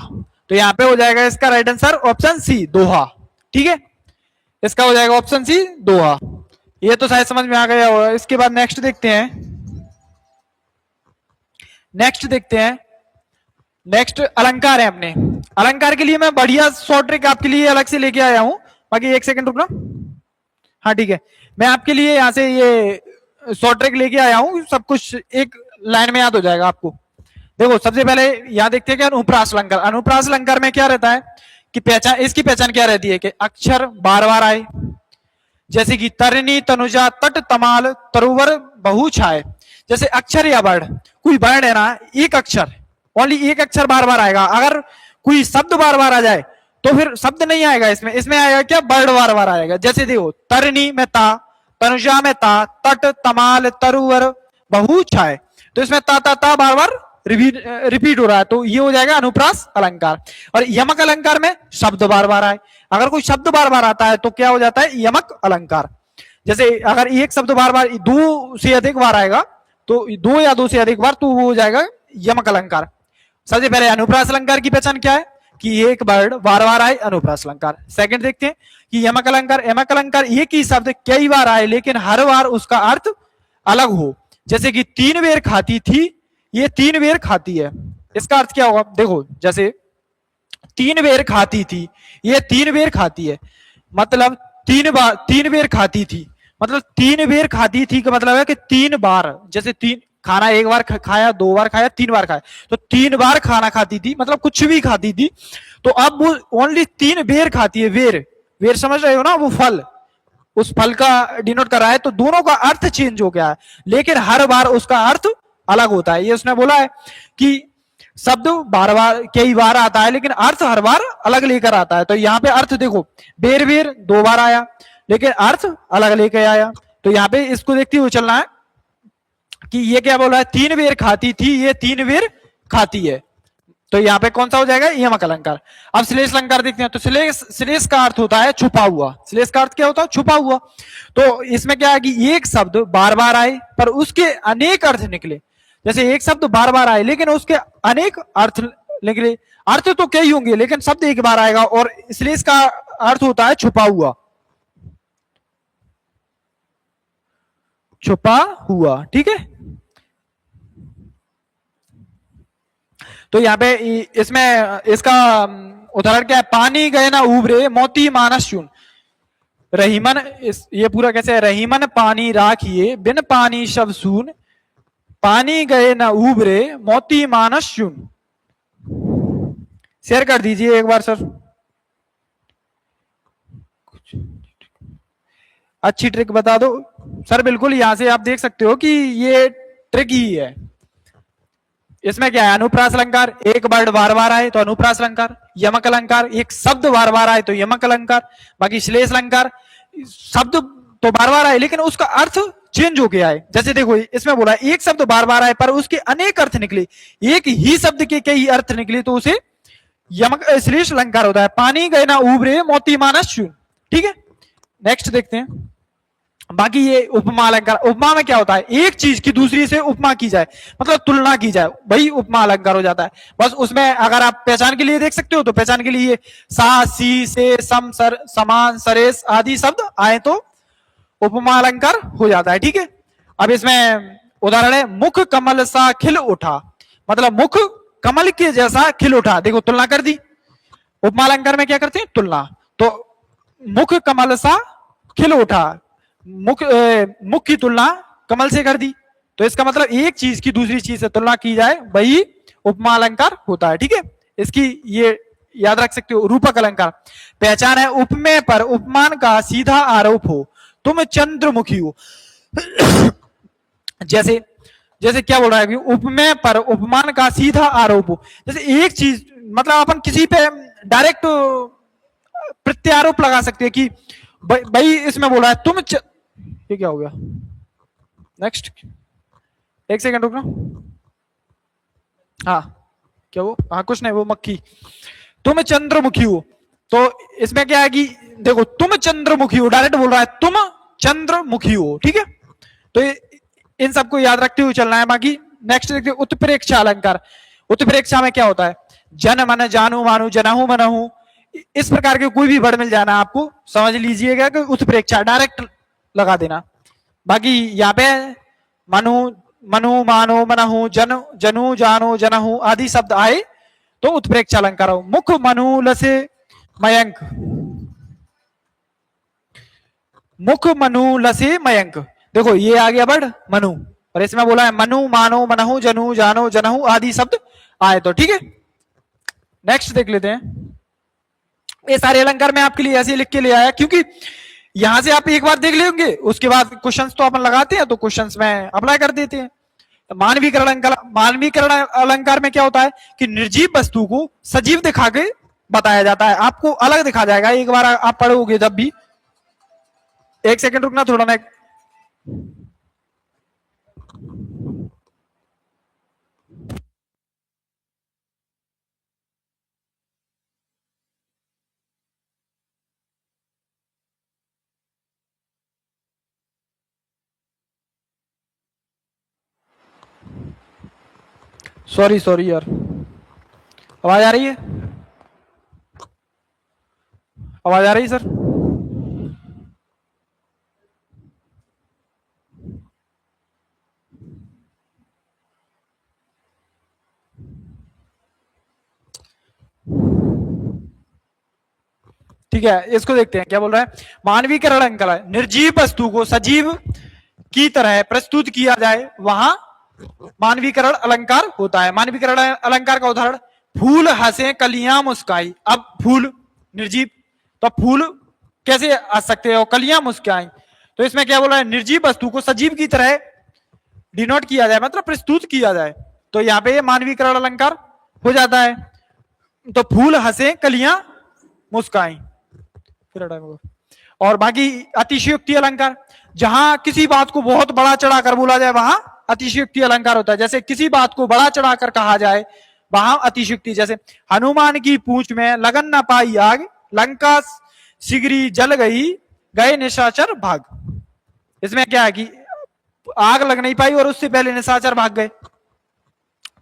तो यहां पे हो जाएगा इसका राइट आंसर ऑप्शन सी दोहा। ठीक है, इसका हो जाएगा ऑप्शन सी दोहा। ये तो शायद समझ में आ गया होगा। इसके बाद नेक्स्ट देखते हैं, नेक्स्ट अलंकार है अपने। अलंकार के लिए मैं बढ़िया शॉर्ट ट्रिक आपके लिए अलग से लेके आया हूं। बाकी एक सेकंड रुकना। हाँ ठीक है, मैं आपके लिए यहां से ये शॉर्ट ट्रिक लेके आया हूं, सब कुछ एक लाइन में याद हो जाएगा आपको। देखो सबसे पहले यहां देखते हैं कि अनुप्रास अलंकार। अनुप्रास अलंकार में क्या रहता है कि पहचान, इसकी पहचान क्या रहती है कि अक्षर बार बार आए, जैसे कि तरनी तनुजा तट तमाल तरुवर बहु छाए। जैसे अक्षर या वर्ड, कोई वर्ड है ना, एक अक्षर, ओनली एक अक्षर बार बार आएगा। अगर कोई शब्द बार बार आ जाए तो फिर शब्द नहीं आएगा इसमें आएगा क्या, वर्ड बार बार आएगा। जैसे देखो तरनी में ता, तनुजा में ता, तट तमाल तरुवर बहु छाए, तो इसमें ता बार बार रिपीट हो रहा है, तो ये हो जाएगा अनुप्रास अलंकार। और यमक अलंकार में शब्द बार बार आए, अगर कोई शब्द बार बार आता है तो क्या हो जाता है यमक अलंकार। जैसे अगर एक शब्द बार बार दो से अधिक बार आएगा, तो दो या दो से अधिक बार, तो वो हो जाएगा यमक अलंकार। सबसे पहले अनुप्रास अलंकार की पहचान क्या है कि एक वर्ड बार बार आए, अनुप्रास अलंकार। सेकंड देखते हैं कि यमक अलंकार। यमक अलंकार एक ही शब्द कई बार आए लेकिन हर बार उसका अर्थ अलग हो। जैसे कि 3 बेर खाती थी, ये 3 बेर खाती है, इसका अर्थ क्या होगा? देखो जैसे 3 बेर खाती थी, ये 3 बेर खाती है, मतलब 3 बेर खाती थी, मतलब 3 बेर खाती थी का मतलब है कि 3 बार। जैसे 3 खाना, एक बार खाया, 2 बार खाया, 3 बार खाया, तो 3 बार खाना खाती थी, मतलब कुछ भी खाती थी। तो अब वो ओनली 3 बेर खाती है। वेर, वेर समझ रहे हो ना, वो फल, उस फल का डिनोट कर रहा है। तो दोनों का अर्थ चेंज हो गया है, लेकिन हर बार उसका अर्थ अलग होता है। ये उसने बोला है कि शब्द बार बार कई बार आता है लेकिन अर्थ हर बार अलग लेकर आता है। तो यहाँ पे अर्थ देखो, बेर बेर 2 बार आया लेकिन अर्थ अलग लेकर आया। तो यहाँ पे इसको देखते हुए चलना है कि ये क्या बोला है, 3 बेर खाती थी, ये 3 बेर खाती है। तो यहाँ पे कौन सा हो जाएगा, यमक अलंकार। अब श्लेष अलंकार देखते हैं। तो श्लेष का अर्थ होता है छुपा हुआ। श्लेष का अर्थ क्या होता है, छुपा हुआ। तो इसमें क्या है कि एक शब्द बार बार आए पर उसके अनेक अर्थ निकले। जैसे एक शब्द बार बार आए लेकिन उसके अनेक अर्थ निकले। अर्थ तो कई होंगे लेकिन शब्द एक बार आएगा, और श्लेष का अर्थ होता है छुपा हुआ, छुपा हुआ। ठीक है, तो यहाँ पे इसमें इसका उदाहरण क्या है, पानी गए ना उबरे मोती मानस चून। रहीमन, ये पूरा कैसे है, रहीमन पानी राखिए बिन पानी शब सून, पानी गए ना उबरे मोती मानस चून। शेयर कर दीजिए एक बार सर। अच्छी ट्रिक बता दो सर। बिल्कुल, यहां से आप देख सकते हो कि ये ट्रिक ही है। इसमें क्या है, अनुप्रास अलंकार, एक वर्ड बार बार आए तो अनुप्रास अलंकार। यमक अलंकार, एक शब्द बार बार आए तो यमक अलंकार। बाकी श्लेष अलंकार, शब्द तो बार बार आए लेकिन उसका अर्थ चेंज हो गया है। जैसे देखो इसमें बोला एक शब्द बार बार आए पर उसके अनेक अर्थ निकले, एक ही शब्द के कई अर्थ निकले, तो उसे यमक श्लेष अलंकार होता है। पानी गए ना उबरे मोती मानस चून। ठीक है, नेक्स्ट देखते हैं। बाकी ये उपमा अलंकार। उपमा में क्या होता है, एक चीज की दूसरी से उपमा की जाए, मतलब तुलना की जाए, वही उपमा अलंकार हो जाता है। बस उसमें अगर आप पहचान के लिए देख सकते हो तो पहचान के लिए सा, सी, से, सम, सर, समान, सरेस आदि शब्द आए तो उपमा अलंकार हो जाता है। ठीक है, अब इसमें उदाहरण है, मुख कमल सा खिल उठा, मतलब मुख कमल के जैसा खिल उठा। देखो तुलना कर दी। उपमा अलंकार में क्या करते हैं, तुलना। तो मुख कमल सा खिल उठा, मुख की तुलना कमल से कर दी, तो इसका मतलब एक चीज की दूसरी चीज से तुलना की जाए, वही उपमा अलंकार होता है। ठीक है, इसकी ये याद रख सकते हो। रूपक अलंकार, पहचान है, उपमेय पर उपमान का सीधा आरोप हो, तुम चंद्रमुखी हो। जैसे जैसे क्या बोल रहा है, उपमेय पर उपमान का सीधा आरोप हो। जैसे एक चीज, मतलब अपन किसी पे डायरेक्ट प्रत्यारोप लगा सकते हैं कि भाई इसमें बोल रहा है तुम ये क्या हो गया, नेक्स्ट एक सेकंड रुकना। हाँ क्या वो, हाँ कुछ नहीं, वो मक्खी। तुम चंद्रमुखी हो, तो इसमें क्या है कि देखो तुम चंद्रमुखी हो, डायरेक्ट बोल रहा है तुम चंद्रमुखी हो। ठीक है, तो इन सबको याद रखते हुए चलना है। बाकी नेक्स्ट देखते हैं उत्प्रेक्षा अलंकार। उत्प्रेक्षा में क्या होता है, जन मन जानू मानू जनहू मनहू, इस प्रकार के कोई भी वर्ड मिल जाना आपको समझ लीजिएगा कि उत्प्रेक्षा डायरेक्ट लगा देना। बाकी यहाँ पे मनु मनु मानो मनहू जन जनू जानो जनहू आदि शब्द आए तो उत्प्रेक्षा अलंकार हो। मुख मनु लसे मयंक, मुख मनु लसे मयंक, देखो ये आ गया वर्ड मनु और इसमें बोला है मनु मानो मनहू जनू जानो जनहू आदि शब्द आए तो। ठीक है, नेक्स्ट देख लेते हैं। ये सारे अलंकार मैं आपके लिए ऐसे लिख के ले आया क्योंकि यहां से आप एक बार देख लेंगे, उसके बाद क्वेश्चंस तो अपन लगाते हैं तो क्वेश्चंस में अप्लाई कर देते हैं। मानवीकरण अलंकार, मानवीकरण अलंकार में क्या होता है कि निर्जीव वस्तु को सजीव दिखा के बताया जाता है, आपको अलग दिखा जाएगा। एक बार आप पढ़ोगे जब भी, एक सेकंड रुकना थोड़ा ना, सॉरी सॉरी यार, आवाज आ रही है, आवाज आ रही है सर? ठीक है, इसको देखते हैं क्या बोल रहा है। मानवीकरण अलंकार, निर्जीव वस्तु को सजीव की तरह प्रस्तुत किया जाए वहां मानवीकरण अलंकार होता है। मानवीकरण अलंकार का उदाहरण फूल हंसे कलियां मुस्काई। अब फूल निर्जीव, तो फूल कैसे हंस सकते हो, कलियां मुस्काई, तो इसमें क्या बोल रहा है, निर्जीव वस्तु को सजीव की तरह डिनोट किया जाए, मतलब प्रस्तुत किया जाए, तो यहाँ पे मानवीकरण अलंकार हो जाता है। तो फूल हंसे कलियां मुस्काई। और बाकी अतिशयोक्ति अलंकार, जहां किसी बात को बहुत बड़ा चढ़ाकर बोला जाए वहां अतिशयोक्ति अलंकार होता है। जैसे किसी बात को बड़ा चढ़ाकर कहा जाए वहां अतिशयोक्ति, जैसे हनुमान की पूंछ में लगन न पाई आग, लंका सिगरी जल गई, गए निशाचर भाग। इसमें क्या है कि आग लग नहीं पाई और उससे पहले निशाचर भाग गए,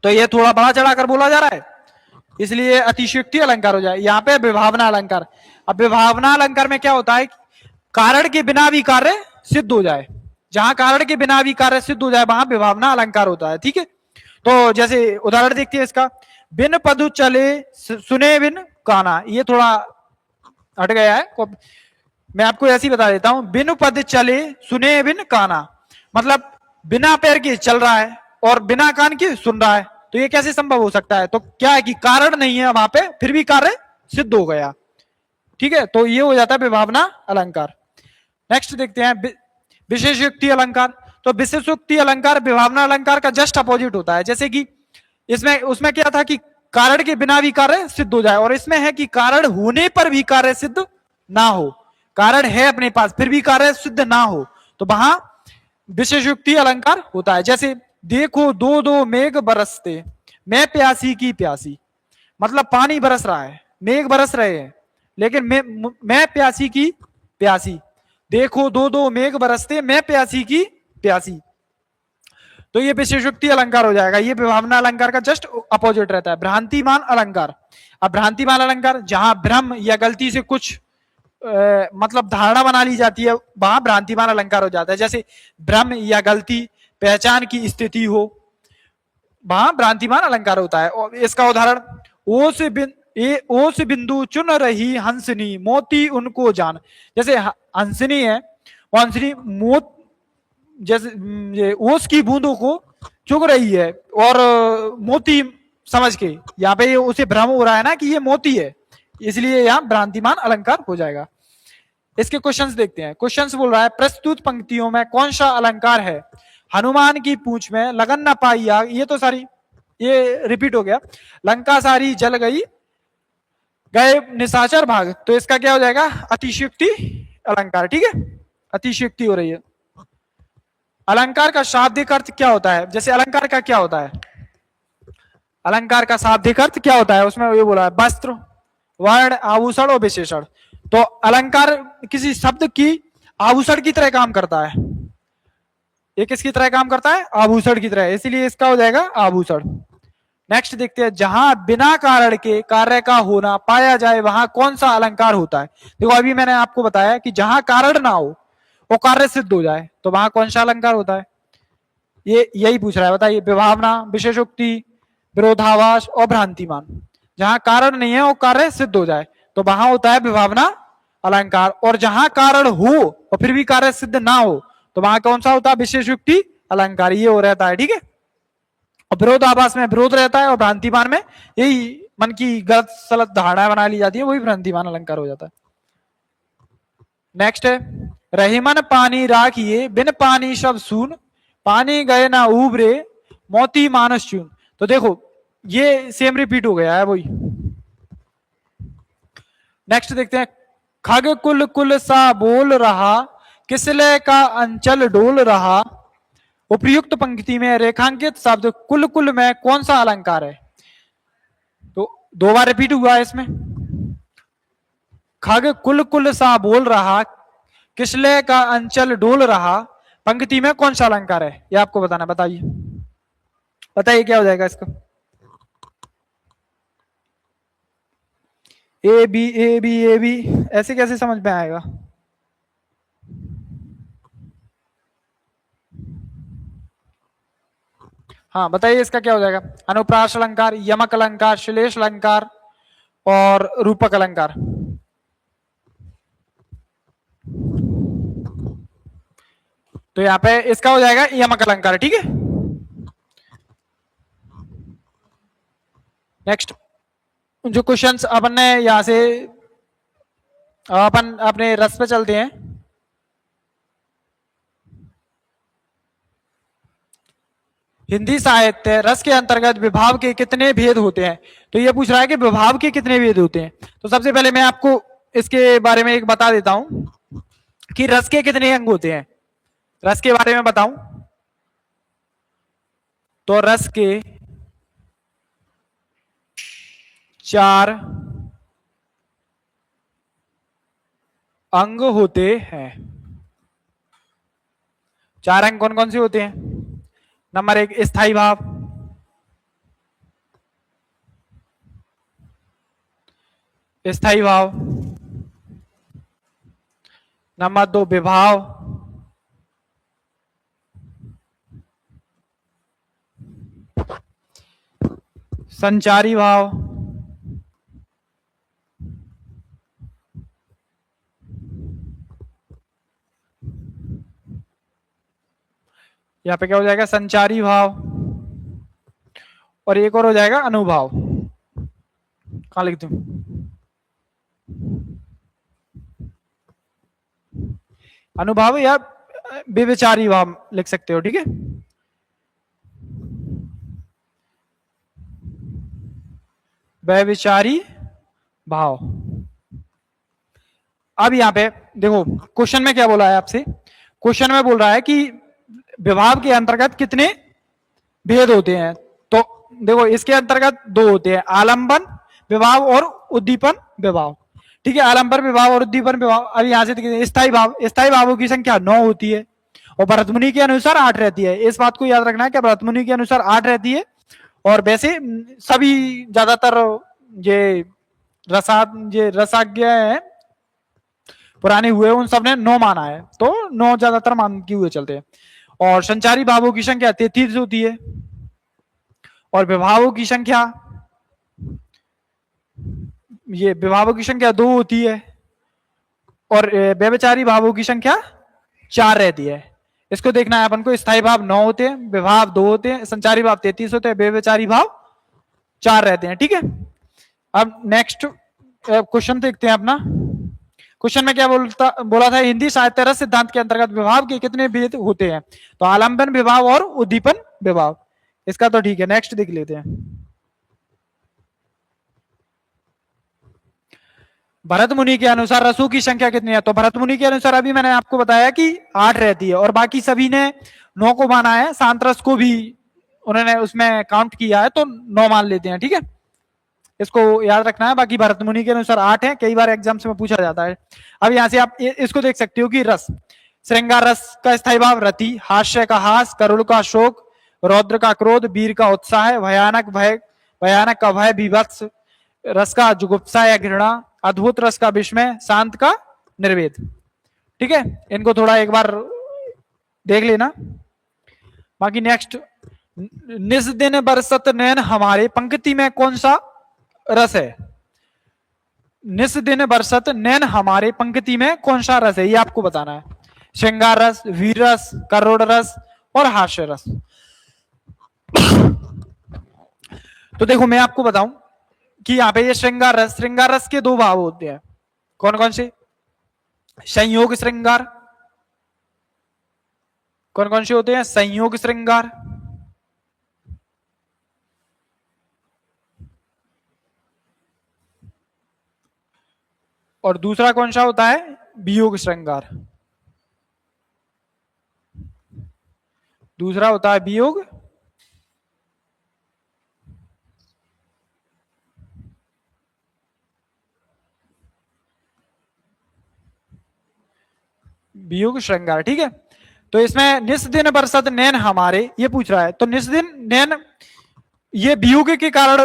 तो ये थोड़ा बड़ा चढ़ाकर बोला जा रहा है, इसलिए अतिशयोक्ति अलंकार हो जाए। यहाँ पे विभावना अलंकार, अब विभावना अलंकार में क्या होता है, कारण के बिना भी कार्य सिद्ध हो जाए, जहां कारण के बिना भी कार्य सिद्ध हो जाए वहां विभावना अलंकार होता है। ठीक है, तो जैसे उदाहरण देखते हैं इसका, बिन पदु चले सुने बिन काना, ये थोड़ा हट गया है, मैं आपको ऐसे ही बता देता हूं। बिन पद चले सुने बिन काना, मतलब बिना पैर के चल रहा है और बिना कान के सुन रहा है, तो ये कैसे संभव हो सकता है, तो क्या है कि कारण नहीं है वहां पे, फिर भी कार्य सिद्ध हो गया। ठीक है, तो ये हो जाता है विभावना अलंकार। नेक्स्ट देखते हैं विशेषोक्ति अलंकार। तो विशेषोक्ति अलंकार विभावना अलंकार का जस्ट अपोजिट होता है। जैसे कि इसमें उसमें क्या था कि कारण के बिना भी कार्य सिद्ध हो जाए, और इसमें है कि कारण होने पर भी कार्य सिद्ध ना हो, कारण है अपने पास फिर भी कार्य सिद्ध ना हो, तो वहां विशेषोक्ति अलंकार होता है। जैसे देखो दो दो मेघ बरसते, मैं प्यासी की प्यासी, मतलब पानी बरस रहा है, मेघ बरस रहे हैं, लेकिन मैं प्यासी की प्यासी, देखो दो दो मेघ बरसते, मैं प्यासी की प्यासी, तो ये विशेषोक्ति अलंकार हो जाएगा। ये विभावना अलंकार का जस्ट अपोजिट रहता है। भ्रांतिमान अलंकार, अब भ्रांतिमान अलंकार जहां भ्रम या गलती से कुछ मतलब धारणा बना ली जाती है वहां भ्रांतिमान अलंकार हो जाता है। जैसे भ्रम या गलती पहचान की स्थिति हो, वहां भ्रांतिमान अलंकार होता है। और इसका उदाहरण ओ से बिंदु चुन रही हंसनी, मोती उनको जान। जैसे हंसनी है, वो हंसनी जैसे ओस की बूंदों को चुग रही है और मोती समझ के, यहाँ पे उसे भ्रम हो रहा है ना कि ये मोती है, इसलिए यहाँ भ्रांतिमान अलंकार हो जाएगा। इसके क्वेश्चंस देखते हैं। क्वेश्चंस बोल रहा है प्रस्तुत पंक्तियों में कौन सा अलंकार है, हनुमान की पूंछ में लगन न पाई आग, ये तो सारी ये रिपीट हो गया, लंका सारी जल गई, गए निशाचर भाग, तो इसका क्या हो जाएगा, अतिशयोक्ति अलंकार। ठीक है, अतिशयोक्ति हो रही है। अलंकार का शाब्दिक अर्थ क्या होता है, जैसे अलंकार का क्या होता है, अलंकार का शाब्दिक अर्थ क्या होता है, उसमें ये बोला है वस्त्र, वर्ण, आभूषण और विशेषण। तो अलंकार किसी शब्द की आभूषण की तरह काम करता है। ये किसकी तरह काम करता है? आभूषण की तरह, इसीलिए इसका हो जाएगा आभूषण। नेक्स्ट देखते हैं, जहां बिना कारण के कार्य का होना पाया जाए वहां कौन सा अलंकार होता है? देखो अभी मैंने आपको बताया कि जहां कारण ना हो वो कार्य सिद्ध हो जाए तो वहां कौन सा अलंकार होता है? ये यही पूछ रहा है, बताइए। विभावना, विशेषोक्ति, विरोधाभास और भ्रांतिमान। जहां कारण नहीं है वो कार्य सिद्ध हो जाए तो वहां होता है विभावना अलंकार, और जहां कारण हो और फिर भी कार्य सिद्ध ना हो तो वहां कौन सा होता है? विशेषोक्ति अलंकार। ये हो रहता है, ठीक है। और विरोधाभास में विरोध रहता है और भ्रांतिमान में यही मन की गलत सलत धारणा बना ली जाती है, वही भ्रांतिमान अलंकार हो जाता है। नेक्स्ट है, रहीमन पानी राखिए बिन पानी सब सून, पानी गए ना उबरे मोती मानस चून। तो देखो ये सेम रिपीट हो गया है वही। नेक्स्ट देखते हैं, खग कुल कुल सा बोल रहा, किसले का अंचल डोल रहा। उपयुक्त पंक्ति में रेखांकित शब्द कुल कुल में कौन सा अलंकार है? तो दो बार रिपीट हुआ है इसमें। खग कुल कुल सा बोल रहा, किसले का अंचल डोल रहा, पंक्ति में कौन सा अलंकार है? ये आपको बताना, बताइए बताइए क्या हो जाएगा इसका? A B A B A B, ऐसे कैसे समझ में आएगा? हाँ बताइए इसका क्या हो जाएगा? अनुप्रास अलंकार, यमक अलंकार, श्लेष अलंकार और रूपक अलंकार। तो यहाँ पे इसका हो जाएगा यमक अलंकार, ठीक है। नेक्स्ट जो क्वेश्चंस अपन ने यहां से अपन अपने रस पे चलते हैं। हिंदी साहित्य रस के अंतर्गत विभाव के कितने भेद होते हैं? तो ये पूछ रहा है कि विभाव के कितने भेद होते हैं। तो सबसे पहले मैं आपको इसके बारे में एक बता देता हूं कि रस के कितने अंग होते हैं। रस के बारे में बताऊं तो रस के 4 अंग होते हैं। 4 अंग कौन कौन से होते हैं? नंबर 1 स्थायी भाव, स्थायी भाव। नंबर 2 विभाव, संचारी भाव, यहां पे क्या हो जाएगा? संचारी भाव, और एक और हो जाएगा अनुभाव। कहां लिखती हूं? अनुभाव या विविचारी भाव लिख सकते हो, ठीक है। व्यभिचारी भाव। अब यहां पे देखो क्वेश्चन में क्या बोला है आपसे? क्वेश्चन में बोल रहा है कि विभाव के अंतर्गत कितने भेद होते हैं। तो देखो इसके अंतर्गत 2 होते हैं, आलंबन विभाव और उद्दीपन विभाव, ठीक है। आलंबन विभाव और उद्दीपन विभाव। अब यहां से देखिए स्थायी भाव, स्थायी भावों की संख्या 9 होती है और भरतमुनि के अनुसार 8 रहती है। इस बात को याद रखना है कि भरतमुनि के अनुसार 8 रहती है, और वैसे सभी ज्यादातर ये रसाज्ञ है पुराने हुए उन सब ने 9 माना है, तो 9 ज्यादातर मान के हुए चलते हैं। और संचारी भावों की संख्या 33 होती है और विभावों की संख्या, ये विभावों की संख्या 2 होती है और व्यभिचारी भावों की संख्या 4 रहती है। इसको देखना है अपन को। स्थायी भाव 9 होते हैं, विभाव 2 होते हैं, संचारी भाव 33 होते हैं, व्यभिचारी भाव 4 रहते हैं, ठीक है। अब नेक्स्ट क्वेश्चन देखते हैं अपना। क्वेश्चन में क्या बोला था? हिंदी साहित्य रस सिद्धांत के अंतर्गत विभाव के कितने भेद होते हैं? तो आलंबन विभाव और उद्दीपन विभाव। इसका तो ठीक है, नेक्स्ट देख लेते हैं। भरत मुनि के अनुसार रसों की संख्या कितनी है? तो भरत मुनि के अनुसार अभी मैंने आपको बताया कि 8 रहती है और बाकी सभी ने 9 को माना है। सांत रस को भी उन्होंने उसमें काउंट किया है तो 9 मान लेते हैं, ठीक है। इसको याद रखना है। बाकी भरत मुनि के अनुसार 8 है, कई बार एग्जाम्स में पूछा जाता है। अब यहां से आप इसको देख सकते हो कि रस, श्रृंगार रस का स्थायी भाव रति, हास्य का हास, करुण का शोक, रौद्र का क्रोध, वीर का उत्साह, भयानक भय, भयानक का भय, विभत्स रस का जुगुप्सा या घृणा, अद्भुत रस का विस्मय, शांत का निर्वेद। ठीक है, इनको थोड़ा एक बार देख लेना। बाकी नेक्स्ट, निज दिन बरसत नैन हमारे, पंक्ति में कौन सा रस है? निस दिन बरसत नैन हमारे, पंक्ति में कौन सा रस है, ये आपको बताना है। श्रृंगार रस, वीर रस, करुण रस और हास्य रस। तो देखो मैं आपको बताऊं कि यहाँ पे ये श्रृंगार रस के दो भाव होते हैं। कौन कौन से? संयोग श्रृंगार। कौन कौन से होते हैं? संयोग श्रृंगार, और दूसरा कौन सा होता है? वियोग श्रृंगार। दूसरा होता है वियोग वियोग श्रृंगार। ठीक है, तो इसमें निस दिन बरसत नैन हमारे, ये पूछ रहा है, तो निस दिन नैन ये वियोग के कारण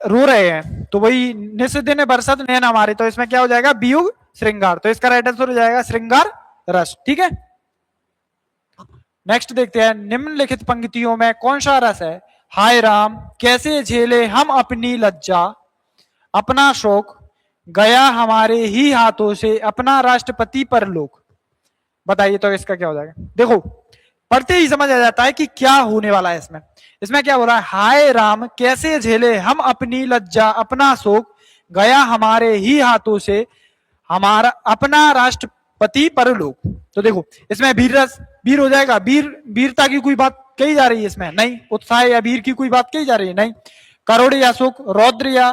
रो रहे हैं, तो वही निस दिन बरसत नैन हमारे, तो इसमें क्या हो जाएगा? वियोग श्रृंगार। तो इसका राइट आंसर हो जाएगा श्रृंगार रस। ठीक है, नेक्स्ट देखते हैं, निम्नलिखित पंक्तियों में कौन सा रस है? हाय राम कैसे झेले हम अपनी लज्जा, अपना शोक गया हमारे ही हाथों से, अपना राष्ट्रपति परलोक। बताइए तो इसका क्या हो जाएगा? देखो पढ़ते ही समझ आ जाता है कि क्या होने वाला है इसमें। इसमें क्या हो रहा है? हाय राम कैसे झेले हम अपनी लज्जा, अपना शोक गया हमारे ही हाथों से, हमारा अपना राष्ट्रपति परलोक। तो देखो इसमें वीर रस, वीर हो जाएगा, वीरता की कोई बात कही जा रही है इसमें? नहीं। उत्साह या वीर की कोई बात कही जा रही है? नहीं। करुण या शोक, रौद्र या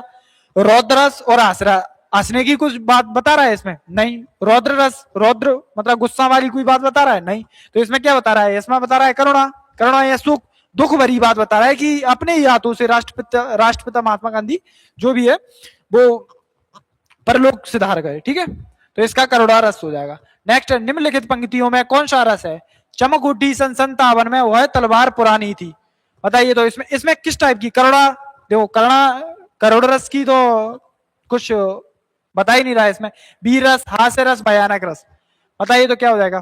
रौद्रस और आसरा, हंसने की कुछ बात बता रहा है इसमें? नहीं। रौद्र रस, रौद्र मतलब गुस्सा वाली कोई बात बता रहा है? नहीं। तो इसमें क्या बता रहा है? इसमें बता रहा है करुणा, करुणा या सुख, दुख भरी बात बता रहा है कि अपने ही हाथों से राष्ट्रपिता महात्मा गांधी जो भी है वो परलोक सिधार गए। ठीक है, तो इसका करुणा रस हो जाएगा। नेक्स्ट, निम्नलिखित पंक्तियों में कौन सा रस है? चमक उठी सन 57 में, वह तलवार पुरानी थी। बताइए तो इसमें किस टाइप की? करुणा, देखो करुण रस की तो कुछ बता ही नहीं रहा है इसमें। वीर रस, हास्य रस, भयानक रस। बताइए तो क्या हो जाएगा?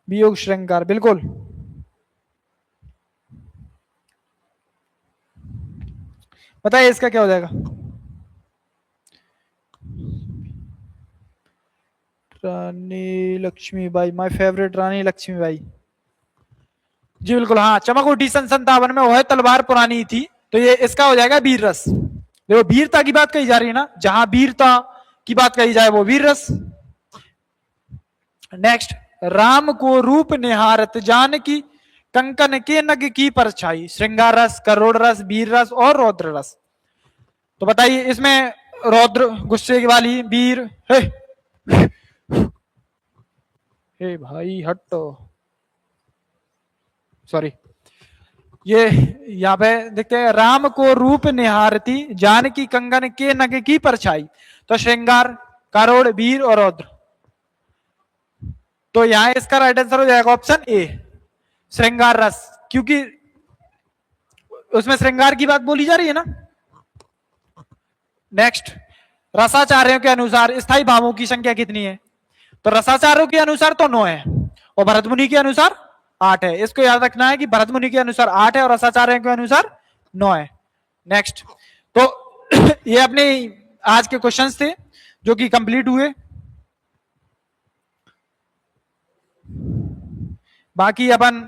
वियोग श्रृंगार, बिल्कुल। बताइए इसका क्या हो जाएगा? रानी लक्ष्मीबाई, माय फेवरेट रानी लक्ष्मीबाई। जी बिल्कुल, हाँ। चमक उठी सन 57 में, वह तलवार पुरानी थी, तो ये इसका हो जाएगा वीर रस। देखो वीरता की बात कही जा रही है ना, जहां वीरता की बात कही जाए वो वीर रस। नेक्स्ट, राम को रूप निहारत जानकी, कंकन के नग की परछाई। श्रृंगार रस, करुण रस, वीर रस और रौद्र रस। तो बताइए इसमें रौद्र गुस्से वाली, वीर हे भाई हट, सॉरी, ये यहाँ पे देखते हैं, राम को रूप निहारती जानकी कंगन के नग की परछाई। तो श्रृंगार, करुण, वीर और रौद्र। तो यहां इसका राइट आंसर हो जाएगा ऑप्शन ए, श्रृंगार रस, क्योंकि उसमें श्रृंगार की बात बोली जा रही है ना। नेक्स्ट, रसाचार्यों के अनुसार स्थायी भावों की संख्या कितनी है? तो रसाचार्यों के अनुसार तो 9 है और भरत मुनि के अनुसार 8 है। इसको याद रखना है कि भरत मुनि के अनुसार 8 है और रसाचार्यों के अनुसार 9 है। नेक्स्ट, तो ये अपने आज के क्वेश्चंस थे जो कि कंप्लीट हुए। बाकी अपन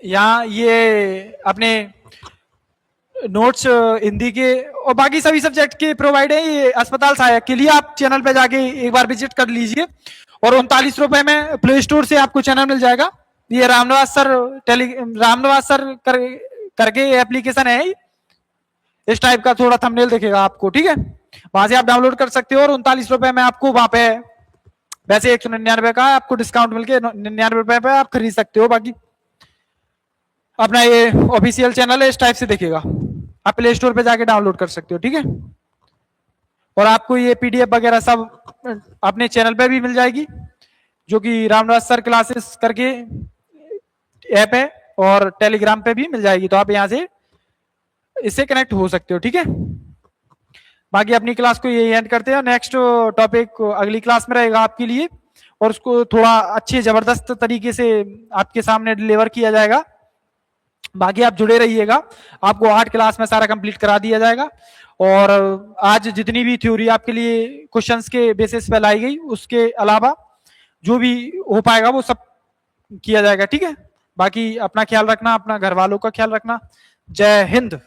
यहाँ ये अपने नोट्स हिंदी के और बाकी सभी सब्जेक्ट के प्रोवाइड है। ये अस्पताल सहायक के लिए आप चैनल पे जाके एक बार विजिट कर लीजिए और 39 रुपए में प्ले स्टोर से आपको चैनल मिल जाएगा। ये रामनिवास सर करके एप्लीकेशन है, इस टाइप का थोड़ा थंबनेल दिखेगा आपको। ठीक है, वहां से आप डाउनलोड कर सकते हो और 39 रुपए में आपको वहां पे, वैसे 199 का आपको डिस्काउंट मिलके 99 रुपए पे आप खरीद सकते हो। बाकी अपना ये ऑफिशियल चैनल है, इस टाइप से दिखेगा। आप प्ले स्टोर पे जाके डाउनलोड कर सकते हो, ठीक है। और आपको ये पीडीएफ वगैरह सब अपने चैनल पे भी मिल जाएगी, जो कि रामराज सर क्लासेस करके ऐप है, और टेलीग्राम पे भी मिल जाएगी, तो आप यहाँ से इससे कनेक्ट हो सकते हो, ठीक है। बाकी अपनी क्लास को यही एंड करते हैं। नेक्स्ट टॉपिक अगली क्लास में रहेगा आपके लिए, और उसको थोड़ा अच्छे जबरदस्त तरीके से आपके सामने डिलीवर किया जाएगा। बाकी आप जुड़े रहिएगा, आपको 8 क्लास में सारा कंप्लीट करा दिया जाएगा। और आज जितनी भी थ्योरी आपके लिए क्वेश्चंस के बेसिस पे लाई गई, उसके अलावा जो भी हो पाएगा वो सब किया जाएगा, ठीक है। बाकी अपना ख्याल रखना, अपना घर वालों का ख्याल रखना। जय हिंद।